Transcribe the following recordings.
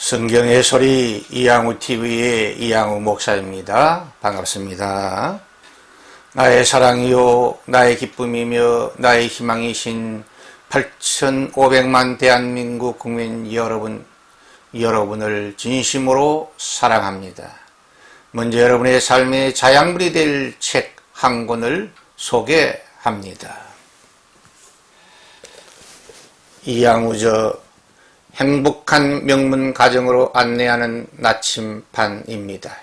성경의 소리 이양우TV의 이양우 목사입니다. 반갑습니다. 나의 사랑이요 나의 기쁨이며 나의 희망이신 8,500만 대한민국 국민 여러분을 진심으로 사랑합니다. 먼저 여러분의 삶의 자양분이 될 책 한 권을 소개합니다. 이양우저 행복한 명문 가정으로 안내하는 나침반입니다.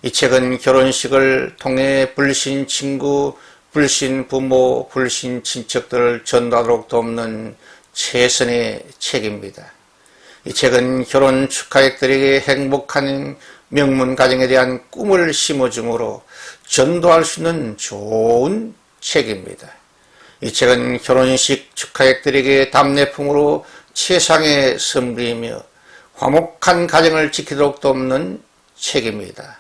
이 책은 결혼식을 통해 불신 친구, 불신 부모, 불신 친척들을 전도하도록 돕는 최선의 책입니다. 이 책은 결혼 축하객들에게 행복한 명문 가정에 대한 꿈을 심어주므로 전도할 수 있는 좋은 책입니다. 이 책은 결혼식 축하객들에게 답례품으로 최상의 선물이며 화목한 가정을 지키도록 돕는 책입니다.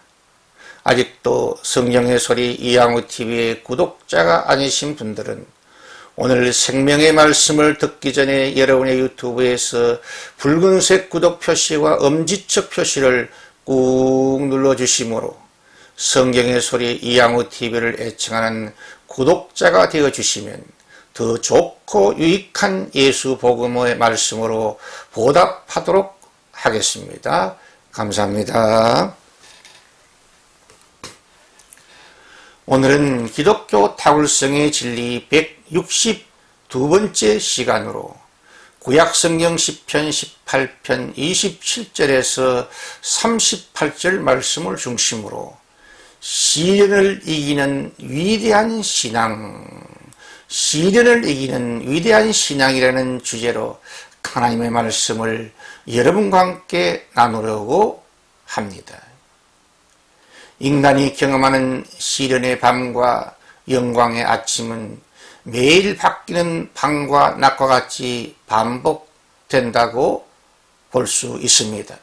아직도 성경의 소리 이양우TV의 구독자가 아니신 분들은 오늘 생명의 말씀을 듣기 전에 여러분의 유튜브에서 붉은색 구독 표시와 엄지척 표시를 꾹 눌러주시므로 성경의 소리 이양우TV를 애청하는 구독자가 되어주시면 더 좋고 유익한 예수 복음의 말씀으로 보답하도록 하겠습니다. 감사합니다. 오늘은 기독교 타굴성의 진리 162번째 시간으로 구약성경 시편 18편 27절에서 38절 말씀을 중심으로 시련을 이기는 위대한 신앙, 시련을 이기는 위대한 신앙이라는 주제로 하나님의 말씀을 여러분과 함께 나누려고 합니다. 인간이 경험하는 시련의 밤과 영광의 아침은 매일 바뀌는 밤과 낮과 같이 반복된다고 볼 수 있습니다.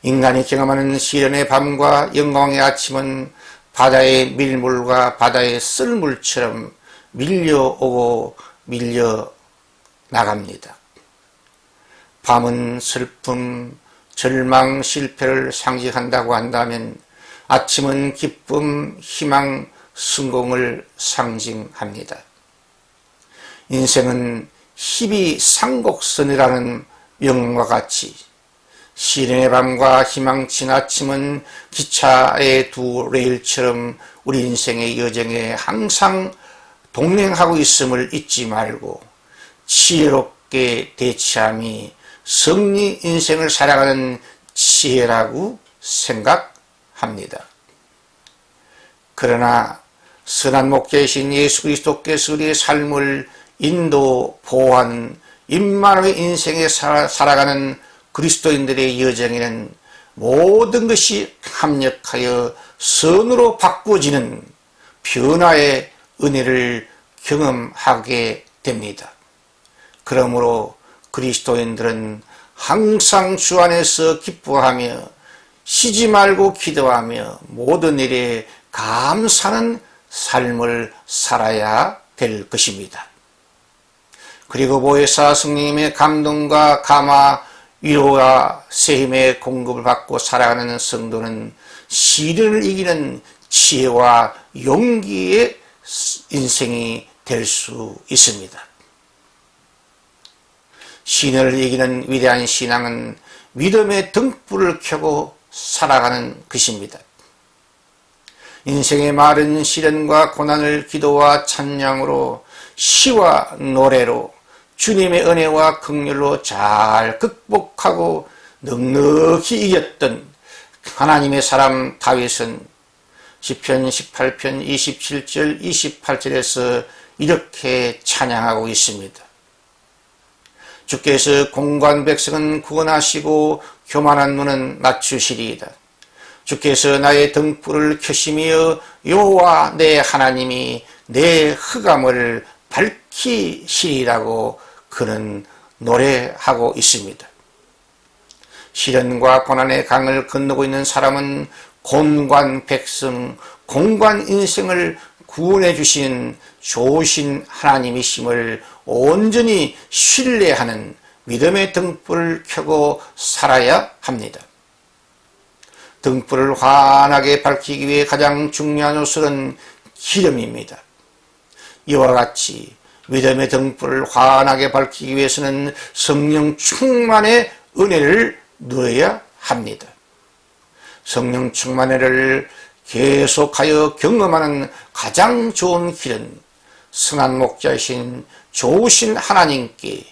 인간이 경험하는 시련의 밤과 영광의 아침은 바다의 밀물과 바다의 쓸물처럼 밀려오고 밀려나갑니다. 밤은 슬픔, 절망, 실패를 상징한다고 한다면 아침은 기쁨, 희망, 성공을 상징합니다. 인생은 희비상곡선이라는 명과 같이 시련의 밤과 희망찬 아침은 기차의 두 레일처럼 우리 인생의 여정에 항상 동행하고 있음을 잊지 말고 지혜롭게 대처함이 승리 인생을 살아가는 지혜라고 생각합니다. 그러나 선한 목자이신 예수 그리스도께서 우리의 삶을 인도 보호하는 임마누엘 인생에 살아가는 그리스도인들의 여정에는 모든 것이 합력하여 선으로 바꾸어지는 변화의 은혜를 경험하게 됩니다. 그러므로 그리스도인들은 항상 주 안에서 기뻐하며 쉬지 말고 기도하며 모든 일에 감사하는 삶을 살아야 될 것입니다. 그리고 보혜사 성령님의 감동과 감화, 위로와 새힘의 공급을 받고 살아가는 성도는 시련을 이기는 지혜와 용기의 인생이 될 수 있습니다. 시련을 이기는 위대한 신앙은 믿음의 등불을 켜고 살아가는 것입니다. 인생의 많은 시련과 고난을 기도와 찬양으로 시와 노래로 주님의 은혜와 긍휼로 잘 극복하고 넉넉히 이겼던 하나님의 사람 다윗은 시편 18편 27절 28절에서 이렇게 찬양하고 있습니다. 주께서 공고한 백성은 구원하시고 교만한 눈은 낮추시리이다. 주께서 나의 등불을 켜시며 여호와 내 하나님이 내 흑암을 밝히시리라고 그는 노래하고 있습니다. 시련과 고난의 강을 건너고 있는 사람은 곤고한 백성, 공고한 인생을 구원해 주신 좋으신 하나님이심을 온전히 신뢰하는 믿음의 등불을 켜고 살아야 합니다. 등불을 환하게 밝히기 위해 가장 중요한 요소는 기름입니다. 이와 같이 믿음의 등불을 환하게 밝히기 위해서는 성령 충만의 은혜를 누려야 합니다. 성령 충만을 계속하여 경험하는 가장 좋은 길은 선한 목자이신 좋으신 하나님께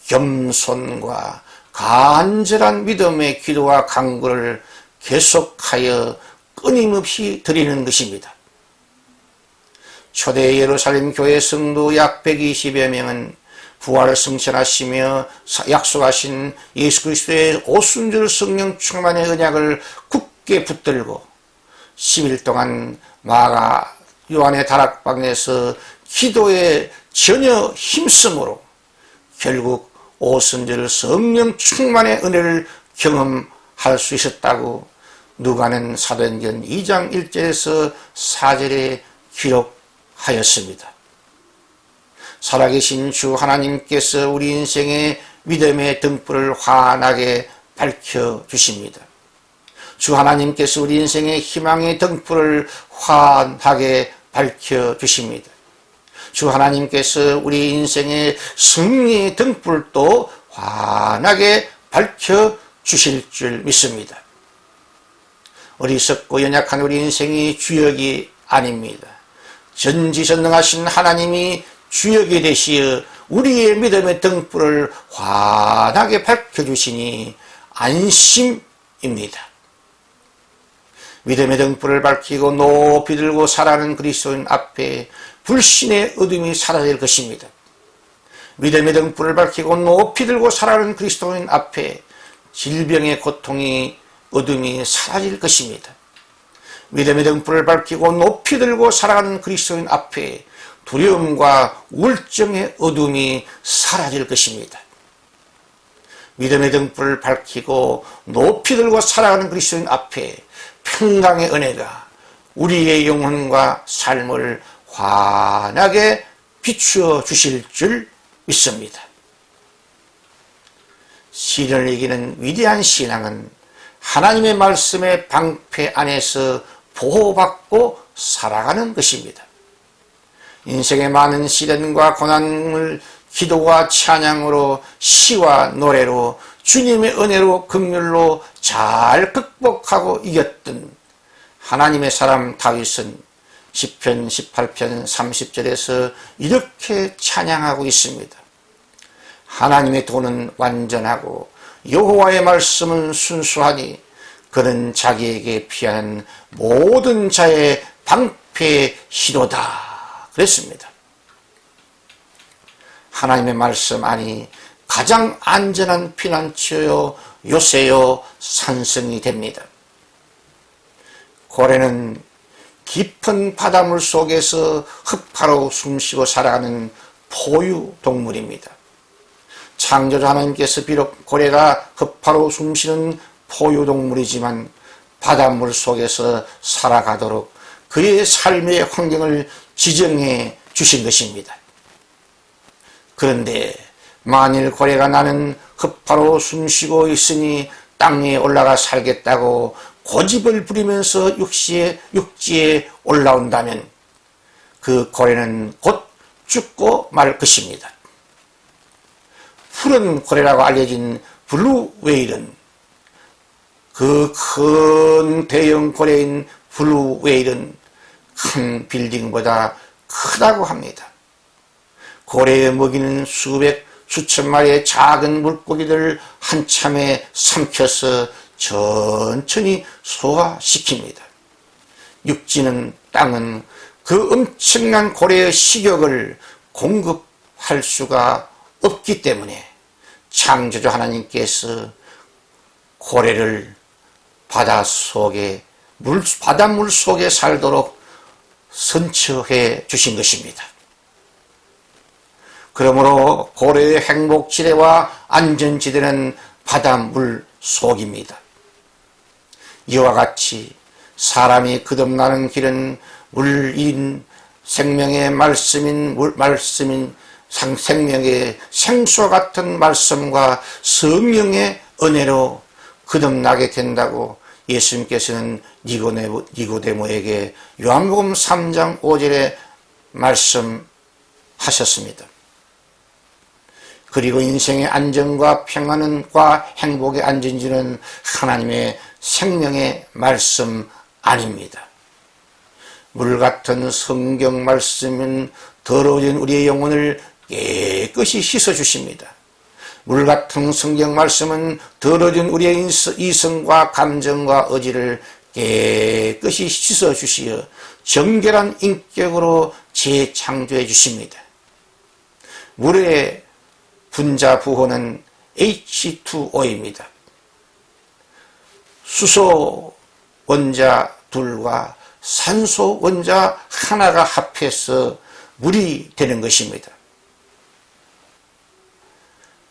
겸손과 간절한 믿음의 기도와 간구를 계속하여 끊임없이 드리는 것입니다. 초대 예루살렘 교회 성도 약 120여 명은 부활을 승천하시며 약속하신 예수 그리스도의 오순절 성령 충만의 언약을 굳게 붙들고 10일 동안 마가 요한의 다락방에서 기도에 전혀 힘쓰므로 결국 오순절 성령 충만의 은혜를 경험할 수 있었다고 누가는 사도행전 2장 1절에서 4절에 기록하였습니다. 살아계신 주 하나님께서 우리 인생의 믿음의 등불을 환하게 밝혀주십니다. 주 하나님께서 우리 인생의 희망의 등불을 환하게 밝혀주십니다. 주 하나님께서 우리 인생의 승리의 등불도 환하게 밝혀주실 줄 믿습니다. 어리석고 연약한 우리 인생이 주역이 아닙니다. 전지전능하신 하나님이 주역이 되시어 우리의 믿음의 등불을 환하게 밝혀주시니 안심입니다. 믿음의 등불을 밝히고 높이 들고 살아가는 그리스도인 앞에 불신의 어둠이 사라질 것입니다. 믿음의 등불을 밝히고 높이 들고 살아가는 그리스도인 앞에 질병의 고통이 어둠이 사라질 것입니다. 믿음의 등불을 밝히고 높이 들고 살아가는 그리스도인 앞에 두려움과 우울증의 어둠이 사라질 것입니다. 믿음의 등불을 밝히고 높이 들고 살아가는 그리스도인 앞에 평강의 은혜가 우리의 영혼과 삶을 환하게 비추어 주실 줄 믿습니다. 시련을 이기는 위대한 신앙은 하나님의 말씀의 방패 안에서 보호받고 살아가는 것입니다. 인생의 많은 시련과 고난을 기도와 찬양으로 시와 노래로 주님의 은혜로 긍휼로 잘 극복하고 이겼던 하나님의 사람 다윗은 시편 18편 30절에서 이렇게 찬양하고 있습니다. 하나님의 도는 완전하고 여호와의 말씀은 순수하니 그는 자기에게 피하는 모든 자의 방패시로다 그랬습니다. 하나님의 말씀 안이 가장 안전한 피난처요 요새요 산성이 됩니다. 고래는 깊은 바닷물 속에서 흡하로 숨쉬고 살아가는 포유동물입니다. 창조주 하나님께서 비록 고래가 흡하로 숨쉬는 포유동물이지만 바닷물 속에서 살아가도록 그의 삶의 환경을 지정해 주신 것입니다. 그런데 만일 고래가 나는 흡하로 숨쉬고 있으니 땅 위에 올라가 살겠다고 고집을 부리면서 육지에 올라온다면 그 고래는 곧 죽고 말 것입니다. 푸른 고래라고 알려진 블루웨일은 그 큰 대형 고래인 블루웨일은 큰 빌딩보다 크다고 합니다. 고래에 먹이는 수천 마리의 작은 물고기들을 한참에 삼켜서 천천히 소화시킵니다. 육지는 땅은 그 엄청난 고래의 식욕을 공급할 수가 없기 때문에 창조주 하나님께서 고래를 바닷물 속에 살도록 선처해 주신 것입니다. 그러므로 고래의 행복지대와 안전지대는 바닷물 속입니다. 이와 같이 사람이 거듭나는 길은 물인 생명의 말씀인 생명의 생수와 같은 말씀과 성령의 은혜로 거듭나게 된다고 예수님께서는 니고데모에게 요한복음 3장 5절에 말씀하셨습니다. 그리고 인생의 안정과 평안과 행복의 안전지는 하나님의 생명의 말씀 아닙니다. 물 같은 성경 말씀은 더러워진 우리의 영혼을 깨끗이 씻어주십니다. 물 같은 성경 말씀은 더러워진 우리의 이성과 감정과 의지를 깨끗이 씻어주시어 정결한 인격으로 재창조해 주십니다. 물의 분자 부호는 H2O입니다. 수소 원자 둘과 산소 원자 하나가 합해서 물이 되는 것입니다.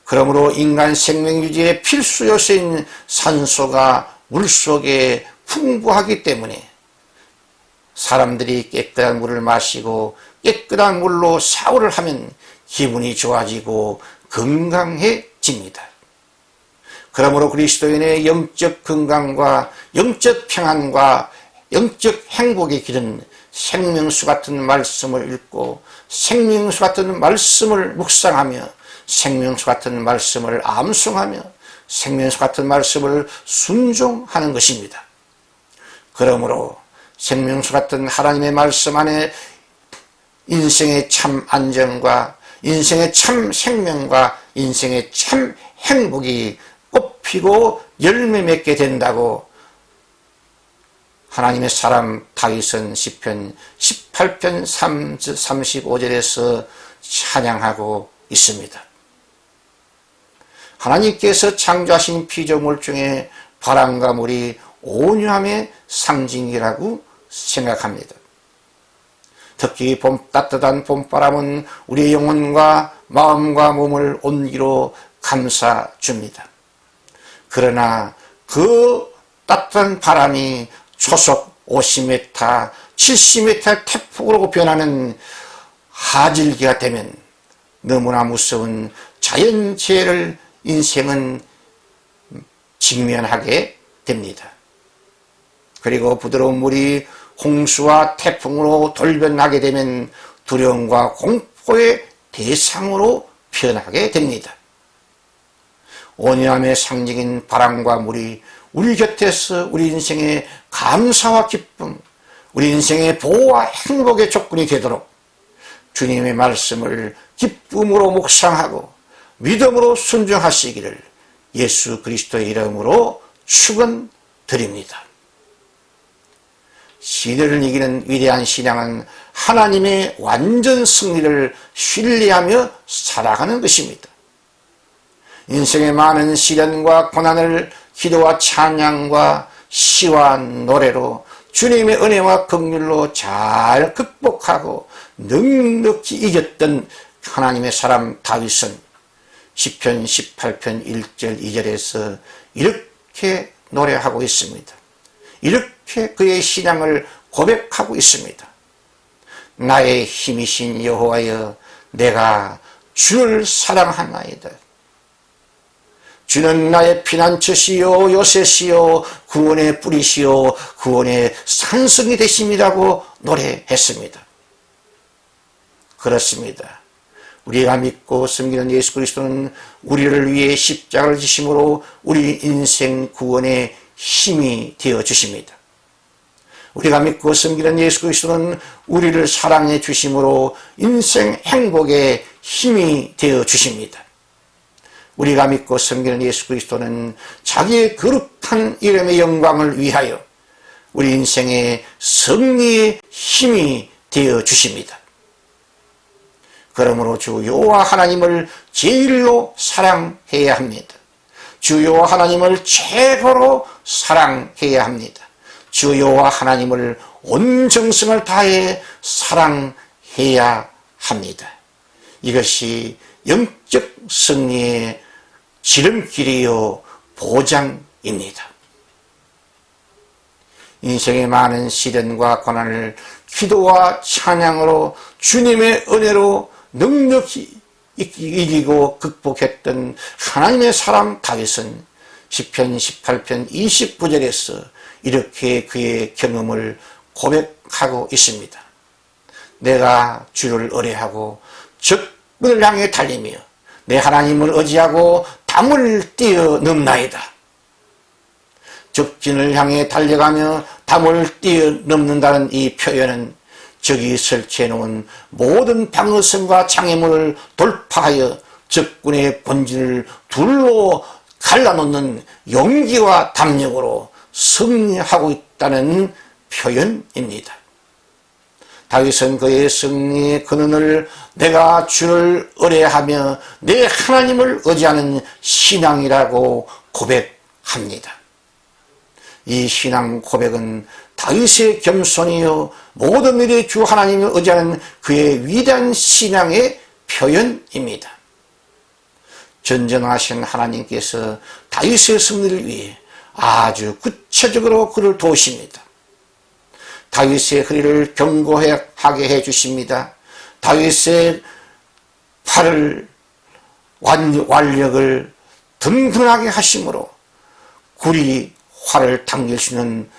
그러므로 인간 생명 유지의 필수 요소인 산소가 물속에 풍부하기 때문에 사람들이 깨끗한 물을 마시고 깨끗한 물로 샤워를 하면 기분이 좋아지고 건강해집니다. 그러므로 그리스도인의 영적 건강과 영적 평안과 영적 행복의 길은 생명수 같은 말씀을 읽고 생명수 같은 말씀을 묵상하며 생명수 같은 말씀을 암송하며 생명수 같은 말씀을 순종하는 것입니다. 그러므로 생명수 같은 하나님의 말씀 안에 인생의 참 안정과 인생의 참 생명과 인생의 참 행복이 꽃피고 열매 맺게 된다고 하나님의 사람 다윗은 시편 18편 35절에서 찬양하고 있습니다. 하나님께서 창조하신 피조물 중에 바람과 물이 온유함의 상징이라고 생각합니다. 특히 따뜻한 봄바람은 우리의 영혼과 마음과 몸을 온기로 감싸줍니다. 그러나 그 따뜻한 바람이 초속 50m, 70m 태풍으로 변하는 하질기가 되면 너무나 무서운 자연재해를 인생은 직면하게 됩니다. 그리고 부드러운 물이 홍수와 태풍으로 돌변하게 되면 두려움과 공포의 대상으로 변하게 됩니다. 온유함의 상징인 바람과 물이 우리 곁에서 우리 인생의 감사와 기쁨, 우리 인생의 보호와 행복의 조건이 되도록 주님의 말씀을 기쁨으로 묵상하고 믿음으로 순종하시기를 예수 그리스도의 이름으로 축원드립니다. 시대를 이기는 위대한 신앙은 하나님의 완전 승리를 신뢰하며 살아가는 것입니다. 인생의 많은 시련과 고난을 기도와 찬양과 시와 노래로 주님의 은혜와 긍휼로 잘 극복하고 넉넉히 이겼던 하나님의 사람 다윗은 시편 18편 1절 2절에서 이렇게 노래하고 있습니다. 이렇게 그의 신앙을 고백하고 있습니다. 나의 힘이신 여호와여, 내가 주를 사랑하나이다. 주는 나의 피난처시요 요새시요 구원의 뿌리시요 구원의 산성이 되심이라고 노래했습니다. 그렇습니다. 우리가 믿고 섬기는 예수 그리스도는 우리를 위해 십자가를 지심으로 우리 인생 구원의 힘이 되어 주십니다. 우리가 믿고 섬기는 예수 그리스도는 우리를 사랑해 주심으로 인생 행복의 힘이 되어 주십니다. 우리가 믿고 섬기는 예수 그리스도는 자기의 거룩한 이름의 영광을 위하여 우리 인생의 승리의 힘이 되어 주십니다. 그러므로 주 여호와 하나님을 제일로 사랑해야 합니다. 주 여호와 하나님을 최고로 사랑해야 합니다. 주 여호와 하나님을 온 정성을 다해 사랑해야 합니다. 이것이 영적 승리의 지름길이요 보장입니다. 인생의 많은 시련과 고난을 기도와 찬양으로 주님의 은혜로 넉넉히 이기고 극복했던 하나님의 사람 다윗은 시편 18편 29절에서 이렇게 그의 경험을 고백하고 있습니다. 내가 주를 의뢰하고 적군을 향해 달리며 내 하나님을 의지하고 담을 뛰어넘나이다. 적진을 향해 달려가며 담을 뛰어넘는다는 이 표현은 적이 설치해 놓은 모든 방어선과 장애물을 돌파하여 적군의 본진을 둘로 갈라놓는 용기와 담력으로 승리하고 있다는 표현입니다. 다윗은 그의 승리의 근원을 내가 주를 의뢰하며 내 하나님을 의지하는 신앙이라고 고백합니다. 이 신앙 고백은 다윗의 겸손이요 모든 일에 주 하나님을 의지하는 그의 위대한 신앙의 표현입니다. 전쟁하신 하나님께서 다윗의 승리를 위해 아주 구체적으로 그를 도우십니다. 다윗의 허리를 견고하게 해주십니다. 다윗의 팔을 완력을 든든하게 하심으로 굴이 활을 당길 수 있는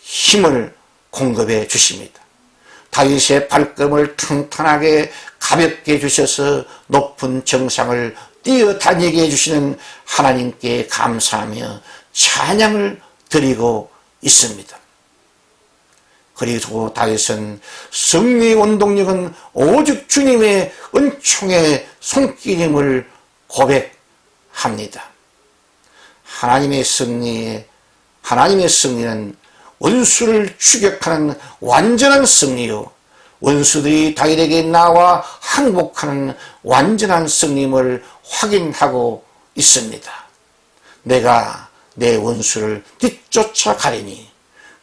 힘을 공급해 주십니다. 다윗의 발걸음을 튼튼하게 가볍게 해주셔서 높은 정상을 뛰어다니게 해주시는 하나님께 감사하며 찬양을 드리고 있습니다. 그리고 다윗은 승리의 원동력은 오직 주님의 은총의 손길임을 고백합니다. 하나님의 승리는 원수를 추격하는 완전한 승리요 원수들이 다윗에게 나와 항복하는 완전한 승리임을 확인하고 있습니다. 내가 내 원수를 뒤쫓아 가리니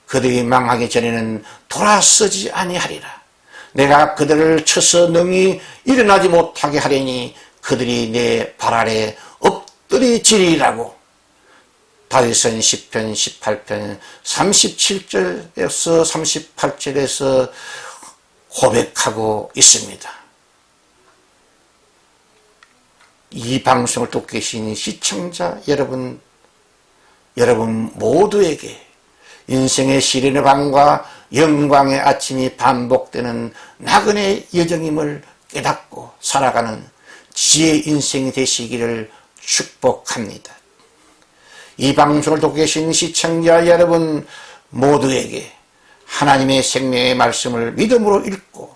그들이 망하기 전에는 돌아서지 아니하리라. 내가 그들을 쳐서 능히 일어나지 못하게 하리니 그들이 내 발 아래 엎드리지리라고 다윗은 시편 18편 37절에서 38절에서 고백하고 있습니다. 이 방송을 듣고 계신 시청자 여러분 모두에게 인생의 시련의 밤과 영광의 아침이 반복되는 나그네 여정임을 깨닫고 살아가는 지혜의 인생이 되시기를 축복합니다. 이 방송을 듣고 계신 시청자 여러분 모두에게 하나님의 생명의 말씀을 믿음으로 읽고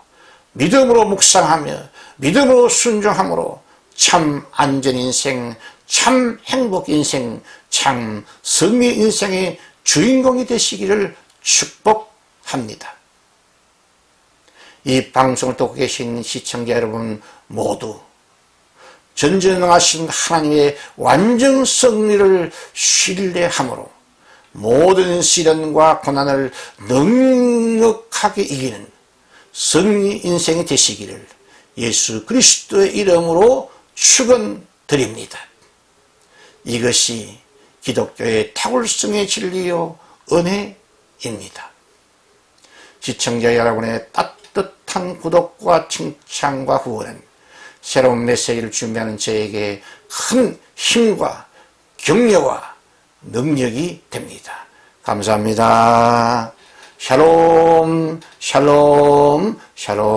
믿음으로 묵상하며 믿음으로 순종함으로 참 안전인생, 참 행복인생, 참 승리인생의 주인공이 되시기를 축복합니다. 이 방송을 듣고 계신 시청자 여러분 모두 전전능하신 하나님의 완전 승리를 신뢰함으로 모든 시련과 고난을 넉넉하게 이기는 승리 인생이 되시기를 예수 그리스도의 이름으로 축원드립니다. 이것이 기독교의 탁월성의 진리요 은혜입니다. 시청자 여러분의 따뜻한 구독과 칭찬과 후원은 새로운 메시지를 준비하는 저에게 큰 힘과 격려와 능력이 됩니다. 감사합니다. 샬롬 샬롬 샬롬.